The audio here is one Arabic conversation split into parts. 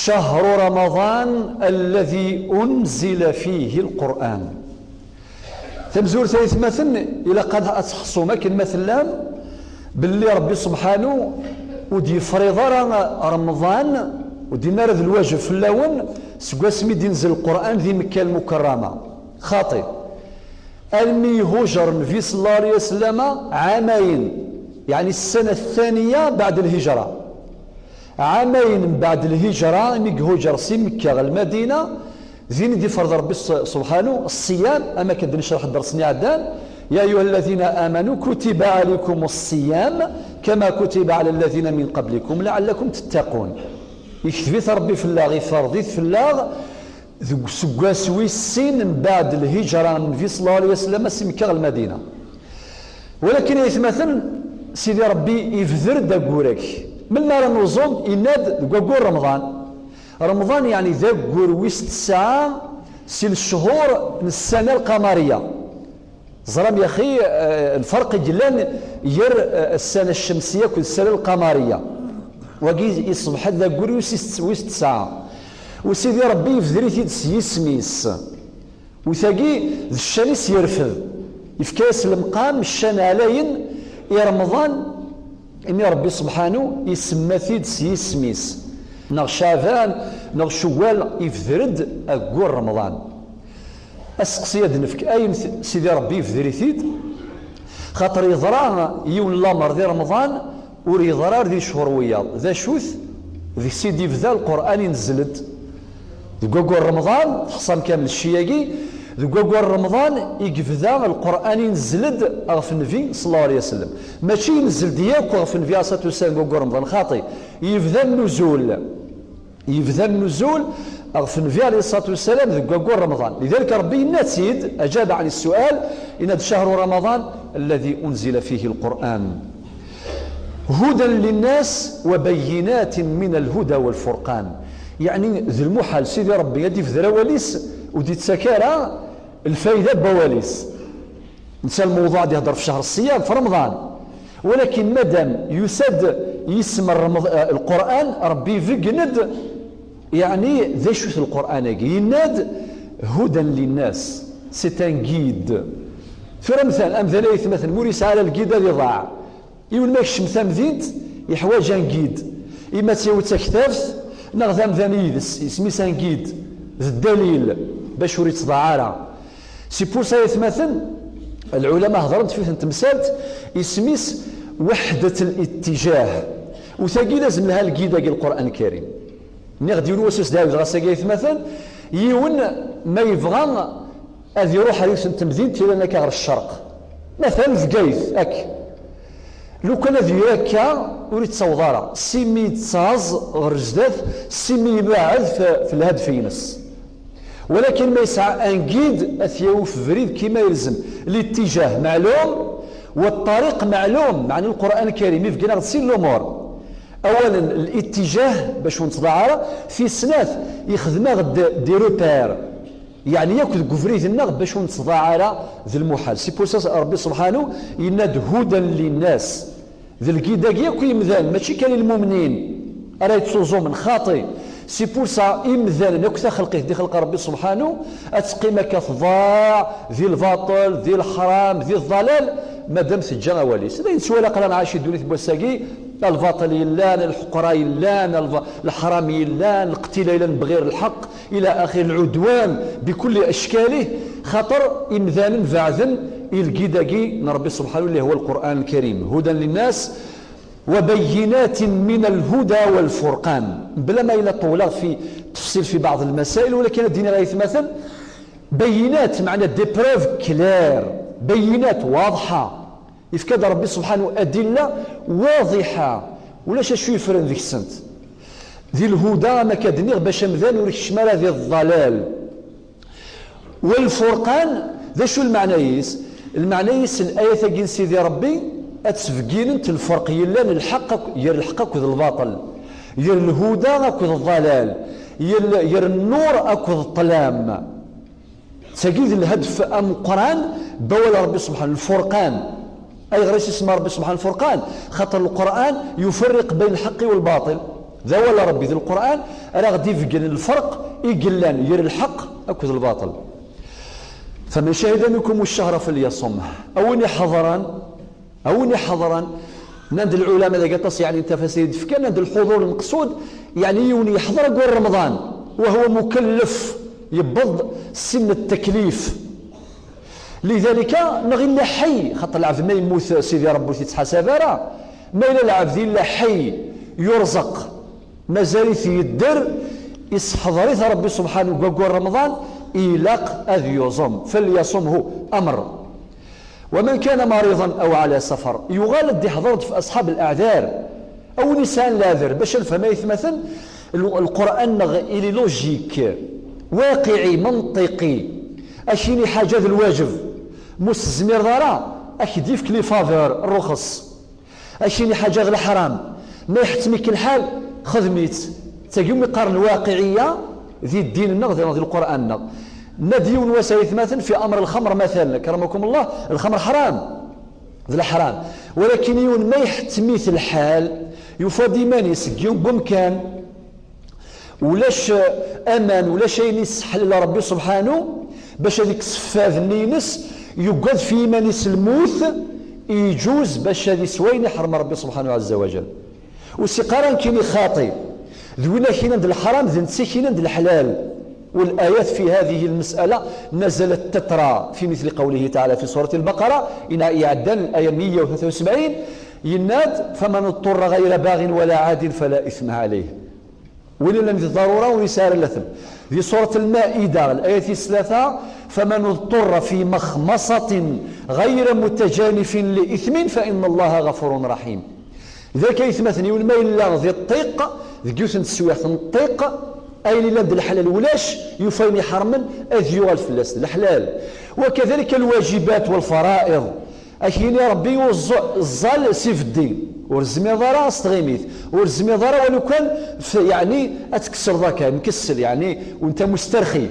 شهر رمضان الذي أنزل فيه القرآن. تمزور ثالث مثل إلى قد أتخصو ماكن مثلا باللي ربي سبحانه ودي فريضة رمضان ودي نارد الواجب في اللون سقاسمي دي نزل القرآن ذي مكة المكرمة خاطئ المي هجر النبي صلى الله عليه وسلم عامين، يعني السنة الثانية بعد الهجرة، عامين بعد الهجرة ميك هجر سي مكة المدينة زين دي فرض ربي سبحانه الصيام. أما كدنا نشرح درسني عدان يا أيها الذين آمنوا كتب عليكم الصيام كما كتب على الذين من قبلكم لعلكم تتقون. يكتبت ربي في الله يفرضيت في الله ذو سقاس ويسين من بعد الهجرة من النبي صلى الله عليه وسلم سي مكة المدينة. ولكن يتمثل سيدي ربي يفذر داكورك من نار النظام يناد داكور رمضان يعني داكور ويست الساعة سي الشهور من السنة القمرية. زرام يا أخي الفرق جلان ير السنة الشمسية كل السنة القمرية وقي يصبح داكور ويست الساعة وسيدي ربي يفذري يسميس وثاقي الشانيس يرفض يفكاس المقام الشان علين يا رمضان إني ربي سبحانه يسمى ثيد يسميس نغ شعبان نغ شوال يفذرد أقول رمضان أسقسي نفك أي سيدي ربي يفذري ثيد خاطر يضرع يون لامر ذي رمضان وري ضرار ذي شهور وياض ذا شوث ذي سيدي يفذا القرآن ينزلت ذقوقور رمضان حصان كامل الشياقي ذقوقور رمضان يقفذا القرآن ينزلد أغف النبي صلى الله عليه وسلم ماشي ينزل دياك وغف النبي عليه الصلاة والسلام ذقوقور رمضان خاطي يفذا النزول أغف النبي عليه الصلاة والسلام ذقوقور رمضان. لذلك ربي النسيد أجاب عن السؤال إن شهر رمضان الذي أنزل فيه القرآن هدى للناس وبينات من الهدى والفرقان. يعني ذي المحال سيدي ربي يدي في ذراواليس ودي تسكارة الفايدة بواليس نسى الموضوع دي يهضر في شهر الصيام في رمضان، ولكن مادام يسد يسمى القرآن ربي يفقند يعني ذي شوث القرآن يناد هدى للناس ستان جيد في رمثان أمثال مثلا موريس على الجيد اللي ضاع يقول ماكش مثام ذيت يحواج جيد إما تيوتا كتافت نغذام ذانيدس اسمي سانكيد الدليل باش وريت تضاعرها سي بور سا يتمثل العلماء هضرت فيه تمثالت اسميس وحدة الاتجاه وثاقي لازم لها القيدة القرآن الكريم ملي غادي يقولوا واسوس داوود غاساكي يتمثل يون ما يبغى اذ يروح عليه تمدين تيرانا كغير الشرق مثلا فقايث اك لو كان ذياكا وريت تصوضارا سيمي تصاز غير جداد سيمي يبعد في الهدف ينس، ولكن ما يسعى انقيد اثيو في فريد كما يلزم الاتجاه معلوم والطريق معلوم. معنى القران الكريم يفقنا غتسير الامور اولا الاتجاه باش نتضاعر في سنات يخدمها دي روبير يعني ياكل كفريت النغ باش نتضاعر ذي المحال. سي بوساس ربي سبحانه يناد هدى للناس ذي الكيداك ياكل يمذان ماشي كان المؤمنين راه يتصوزو من خاطي سي بوسا يمذان ياكل خلقه دي خلق ربي سبحانه اتقيمه كتضاع ذي الباطل ذي الحرام ذي الضلال مادام سجا واليس اذا ينسوا لا قران عايش الدنيا بوساقي الباطل يلان الحقراء يلان الحرام يلان القتيل يلان بغير الحق الى اخر العدوان بكل اشكاله خطر امذان فعذا القيداقي ربي سبحانه اللي هو القران الكريم هدى للناس وبينات من الهدى والفرقان بلا ما الى طوله في تفصيل في بعض المسائل، ولكن الدين غير مثلا بينات معنى دي بروف كلير بينات واضحه يفكاد ربي سبحانه أدلة واضحة ولا شو يفرن ذيك السنت ذي الهدى ما كدنيغ باش مذان وريك الشمال ذي الضلال والفرقان ذا شو المعنيس؟ المعنيس الآية تاقين سيدي ربي أتسفقين انت الفرق يلان الحق ير الحق أكوذ الباطل ير الهدى أكوذ الضلال ير النور أكوذ الظلام تاقين الهدف أم القرآن بول ربي سبحانه الفرقان أي غير اسم ربي سبحانه الفرقان خاطر القرآن يفرق بين الحق والباطل ذا ولا ربي ذي القرآن راه غادي يفقن الفرق يقلان ير الحق أكد الباطل. فمن شهد منكم الشهر فليصمه أوني حضرا نند العلماء ذا قطس يعني تفاسير فكان نند الحضور المقصود يعني يوني يحضر قول رمضان وهو مكلف يبض سن التكليف. لذلك نغي حي خاطر العبد ما يموت سيدي ربي تتحاسب راه ما إلا العبد إلا حي يرزق مازال يدر يسحضريث ربي سبحانه قول رمضان إلاق أذ يصوم فليصمه أمر. ومن كان مريضا أو على سفر يغالد دي حضرت في أصحاب الأعذار أو نسان لاذر باش نفهم مثلا القرآن إلي لوجيك واقعي منطقي أشيني حاجة الواجب مستزمير ضرا أكديفك لي فافور الرخص أشيني حاجة الحرام ما يحتميك الحال خذ ميت تقوم يقارن الواقعية ذي الدين النغ ذي القرآن النغ نديون وسائث مثلا في أمر الخمر مثلا كرمكم الله الخمر حرام ذي حرام ولكن يون ما يحتميث الحال يفضي ماني يسقيون بمكان ولاش أمان ولا شيء يسحل إلى ربي سبحانه باش هذيك الصفاف النينس يقعد في مانيس الموت يجوز باش هذه سوين يحرم ربي سبحانه عز وجل. وسقارا كيني خاطي ذوينا كينا ند الحرام ذي نتسي كينا ند الحلال. والآيات في هذه المسألة نزلت تترى في مثل قوله تعالى في سورة البقرة إن يعدل الآية 173 يناد فمن اضطر غير باغ ولا عاد فلا إثم عليه وإن لم ضرورة ويسار الأثم. في سورة المائدة الآية 3 فمن اضطر في مخمصة غير متجانف لإثم فإن الله غفور رحيم. ذاك يثمثني والما إلا ذي الطيق ذي يوثن تسويح الطيق أي للد الحلال ولاش يفين حرما أذيو الفلاس الحلال. وكذلك الواجبات والفرائض أكيني ربي الظل سيف الدين ورزمي ضرا استغيميث ورزمي ضرا ولو كان يعني أتكسر ذاك مكسل يعني وانت مسترخي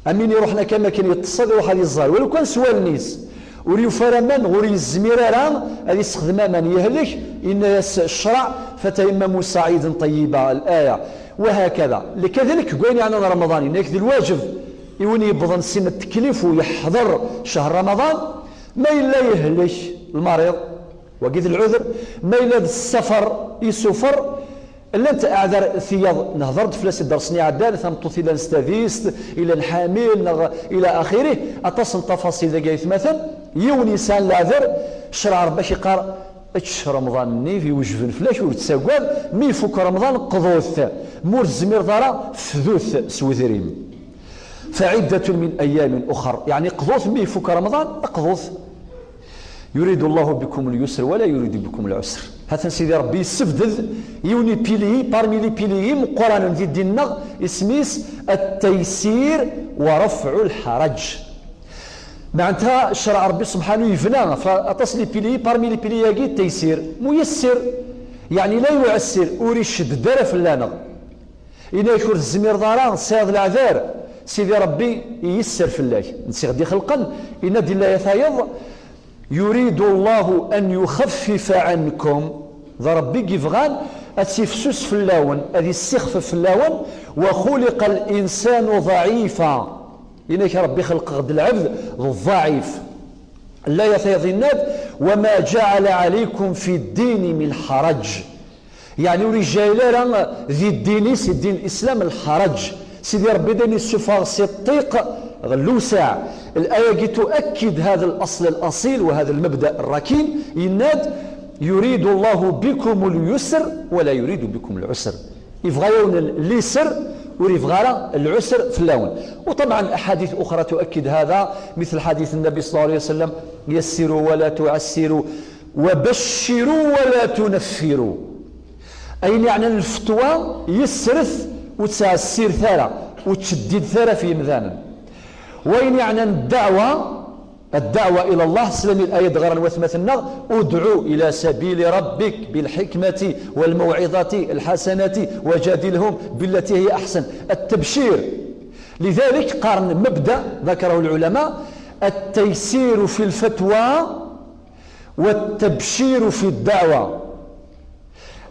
أمين يروحنا كما كان يتصل يروح هذه الظل ولو كان سوى النيس وريو فرمان وري الزميرة هذه استخدم من يهلك إن الشرع فتيمموا صعيدا طيبا الآية وهكذا. لكذلك قوين يعني رمضان إنك ذي الواجب يوني يبضن سن التكليف ويحضر شهر رمضان ما إلا يهلك المريض وقيد العذر ما إلا السفر يسفر إلا أنت أعذر ثياب نهضرت فلاس درسني عدال ثمطوث إلى نستفيست إلى الحامل إلى آخره أتصل تفاصيل ذا مثلا يوني سان العذر شرع رباش يقار اتش رمضان ني في وجه فلاش وتساقوال مي فوق رمضان قضوث مور الزمير ضرا فذوث سوذريم فعدة من أيام أخر يعني قضوث مي فوق رمضان قضوث يريد الله بكم اليسر ولا يريد بكم العسر. هذا سيدي ربي يسفدد يوني بيلي بارمي لي بيلي مقارنة في ديننا اسميس التيسير ورفع الحرج. معناتها الشرع ربي سبحانه يفنى فاتصلي بيلي بارمي لي بيلي ياكي التيسير ميسر يعني لا يعسر وريش الدار فلانا إنا يكون الزمير ضارا سيد العذار سيدي ربي ييسر في الله نسي غدي خلقا إن دي الله يثايض يريد الله أن يخفف عنكم ذا ربي كيفغان أتسفسوس في اللون أذي السخف في اللون وخلق الإنسان ضعيفا إنك ربي خلق غد العبد الضعيف لا يثيض الناد وما جعل عليكم في الدين من حرج يعني رجال ذي الدين الدين الإسلام الحرج سيدي ربي داني السفار سيطيق غلوسع. الآية تؤكد هذا الأصل الأصيل وهذا المبدأ الركين يناد يريد الله بكم اليسر ولا يريد بكم العسر يفغيون اليسر ويفغى العسر في اللون. وطبعا أحاديث أخرى تؤكد هذا مثل حديث النبي صلى الله عليه وسلم يسروا ولا تعسروا وبشروا ولا تنفروا أي يعني الفتوى يسرث وتسير ثارة وتشدد ثارة في مذانا وين يعني الدعوة إلى الله سلمي الآية غير وثمثنا ادعو إلى سبيل ربك بالحكمة والموعظة الحسنة وجادلهم بالتي هي أحسن التبشير. لذلك قارن مبدأ ذكره العلماء التيسير في الفتوى والتبشير في الدعوة.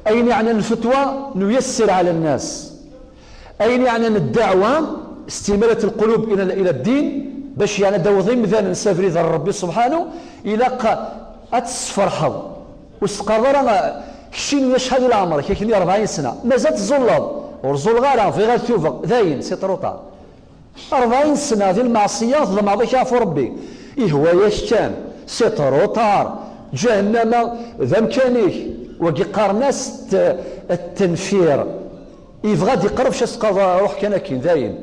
أين يعني الفتوى نيسر على الناس، أين يعني الدعوة استمالة القلوب إلى الدين، باش يعني دوضي مثلا نسافر إلى ربي سبحانه إلى أتسفرحض واستقرر كشين يشهد العمر كيكني 40 سنة مازال تزلط ورزول غالا في غير توفق ذاين سي طروطار 40 سنة ذي المعصية ظلم عضيك عفو ربي إهو يشتان سي طروطار جهنم ذا مكانيك وكي قارناس التنفير يبغى يقرب شاس روح كان كين ذاين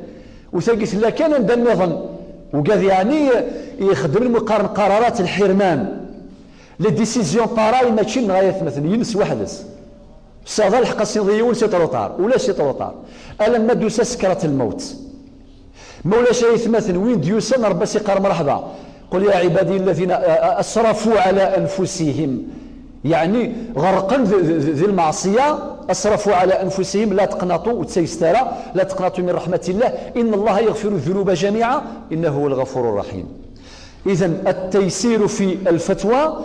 وثاقيت لا كان ندى النظام وقال يعني يخدم المقارن قرارات الحرمان لي ديسيزيون باراي ماشي من غايه مثلا ينس وحدس الساده الحق سيضيون سي طروطار ولا سي طروطار الم دوسا سكره الموت مولاش يتمثل وين ديوسا ربي سيقار مرحبا قل يا عبادي الذين اسرفوا على انفسهم يعني غرقا ذي المعصيه اسرفوا على انفسهم لا تقنطوا وتسيسترا لا تقنطوا من رحمه الله ان الله يغفر الذنوب جميعا انه هو الغفور الرحيم. اذا التيسير في الفتوى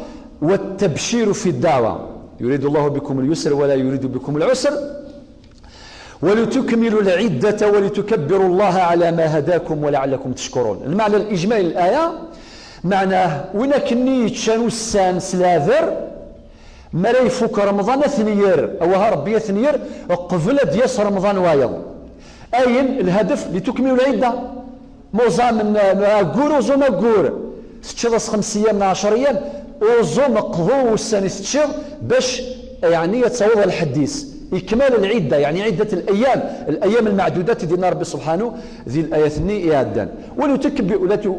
والتبشير في الدعوه يريد الله بكم اليسر ولا يريد بكم العسر ولتكملوا العده ولتكبروا الله على ما هداكم ولعلكم تشكرون. المعنى الاجمالي للايه معناه وين كني تشانو السان سلاذر ما لا يفك رمضان ثنير او ربي ثنير قبل دياس رمضان وايض اين الهدف لتكملوا العده موزا من غور وزوما غور ستشرس 5 ايام من 10 ايام وزوما قضوا السنه ستشر باش يعني يتصوض الحديث إكمال العدة يعني عدة الأيام المعدودات ديال ربي سبحانه ذي الآيات إعادان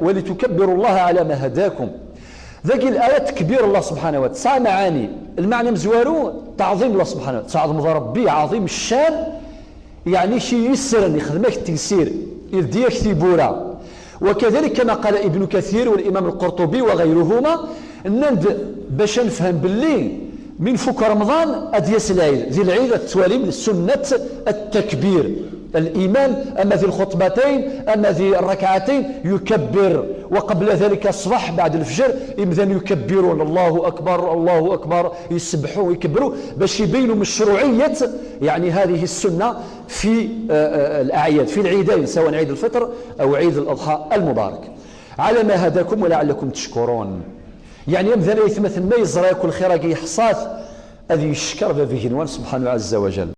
ولتكبروا الله على ما هداكم. ذاك الآيات تكبير الله سبحانه وتعالى 9 معاني. المعنى مزوارو تعظيم الله سبحانه وتعالى تعظم ربي عظيم الشان يعني شي يسر يخدمك التيسير يديك ثبورا. وكذلك كما قال ابن كثير والإمام القرطبي وغيرهما نند باش نفهم باللي من فك رمضان أديس العيد ذي العيد التوالي من سنة التكبير الإمام أما ذي الخطبتين أما ذي الركعتين يكبر وقبل ذلك الصباح بعد الفجر إذن يكبرون الله أكبر الله أكبر يسبحون ويكبروا باش يبينوا مشروعية يعني هذه السنة في الأعياد في العيدين سواء عيد الفطر أو عيد الأضحى المبارك على ما هداكم ولعلكم تشكرون. يعني مثلا يتمثل ما يزرى ياكل خير يحصات هذه الشكر ذي سبحانه عز وجل.